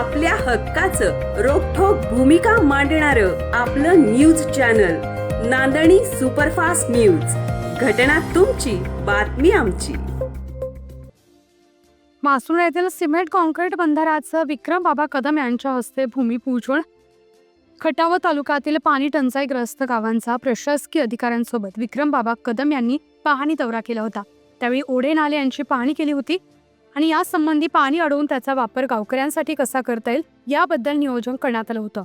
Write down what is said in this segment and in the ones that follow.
आपल्या हक्काचं रोखठोक भूमिका मांडणारं आपलं न्यूज चॅनल नांदणी सुपरफास्ट न्यूज. घटना तुमची, बातमी आमची. मासुळ येथील सिमेंट कॉन्क्रीट बंधाऱ्याचं विक्रम बाबा कदम यांच्या हस्ते भूमिपूजन. खटाव तालुक्यातील पाणी टंचाईग्रस्त गावांचा प्रशासकीय अधिकाऱ्यांसोबत विक्रम बाबा कदम यांनी पाहणी दौरा केला होता. त्यावेळी ओढे नाले यांची पाहणी केली होती आणि यासंबंधी पाणी अडवून त्याचा वापर गावकऱ्यांसाठी कसा करता येईल याबद्दल नियोजन करण्यात आलं होतं.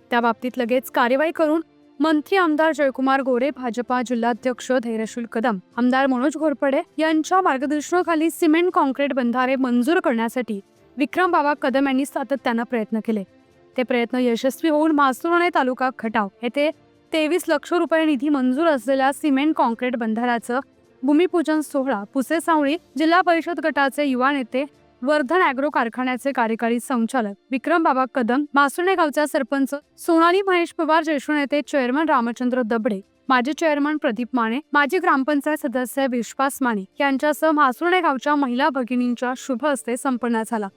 त्या बाबतीत लगेच कार्यवाही करून मंत्री आमदार जयकुमार गोरे, भाजपा जिल्हाध्यक्ष धैर्यशील कदम, आमदार मनोज घोरपडे यांच्या मार्गदर्शनाखाली सिमेंट कॉन्क्रीट बंधारे मंजूर करण्यासाठी विक्रम बाबा कदम यांनी सातत्यानं प्रयत्न केले. ते प्रयत्न यशस्वी होऊन मासुळ तालुका खटाव येथे 23 लाख रुपये निधी मंजूर असलेल्या सिमेंट कॉन्क्रीट बंधाऱ्याचं भूमिपूजन सोहळा पुसेसावळी जिल्हा परिषद गटाचे युवा नेते, वर्धन ॲग्रो कारखान्याचे कार्यकारी संचालक विक्रम बाबा कदम, मासुळे गावचा सरपंच सोनाली महेश पवार, ज्येष्ठ नेते चेअरमन रामचंद्र दबडे, माजी चेअरमन प्रदीप माने, माजी ग्रामपंचायत सदस्य विश्वास माने यांच्यासह मासुळे गावच्या महिला भगिनींच्या शुभ हस्ते संपन्न झाला.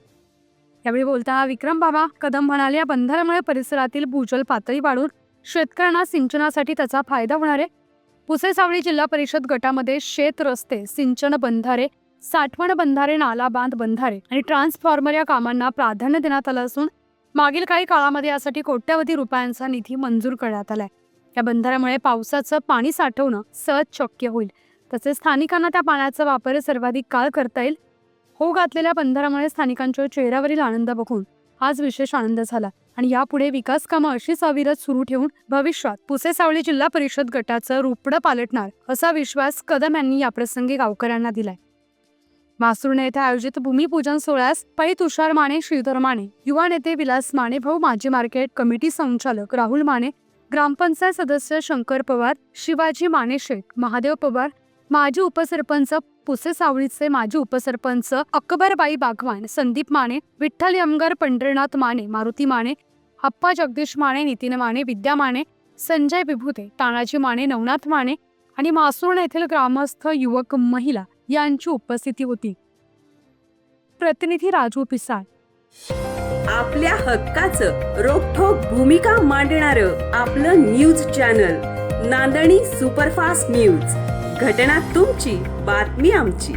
यावेळी बोलताना विक्रम बाबा कदम म्हणाले, या बंधाऱ्यामुळे परिसरातील भूजल पातळी वाढून शेतकऱ्यांना सिंचनासाठी त्याचा फायदा होणार आहे. पुसेसावळी जिल्हा परिषद गटामध्ये शेत रस्ते, सिंचन बंधारे, साठवण बंधारे, नाला बांध बंधारे आणि ट्रान्सफॉर्मर या कामांना प्राधान्य देण्यात आलं असून मागील काही काळामध्ये यासाठी कोट्यवधी रुपयांचा निधी मंजूर करण्यात आलाय. या बंधाऱ्यामुळे पावसाचं पाणी साठवणं सहज शक्य होईल. तसेच स्थानिकांना त्या पाण्याचा वापर सर्वाधिक काळ करता येईल. हो घातलेल्या बंधाऱ्यामुळे स्थानिकांच्या चेहऱ्यावरील आनंद बघून आज विशेष आनंद झाला आणि यापुढे विकास कामं अशीच अविरत सुरू ठेवून भविष्यात पुसेसावळी जिल्हा परिषद गटाचं रूपडं पालटणार असा विश्वास कदम यांनी याप्रसंगी गावकऱ्यांना दिलाय. मासुळ येथे आयोजित भूमिपूजन सोहळ्यास पै तुषार माने, श्रीधर माने, युवा नेते विलास माने भाऊ, माजी मार्केट कमिटी संचालक राहुल माने, ग्रामपंचायत सदस्य शंकर पवार, शिवाजी माने शेठ, महादेव पवार, माजी उपसरपंच पुसेसावळीचे माजी उपसरपंच अकबरबाई बागवान, संदीप माने, विठ्ठल यमगर, पंढरीनाथ माने, मारुती माने, अप्पा जगदीश माने, नितीन माने, विद्या माने, संजय विभूते, तानाजी माने, नवनाथ माने आणि मासुळ येथील ग्रामस्थ, युवक, महिला यांची उपस्थिती होती. प्रतिनिधी राजू पिसाळ. आपल्या हक्काचं रोखठोक भूमिका मांडणारं आपलं न्यूज चॅनल नांदणी सुपरफास्ट न्यूज. घटना तुमची, बातमी आमची.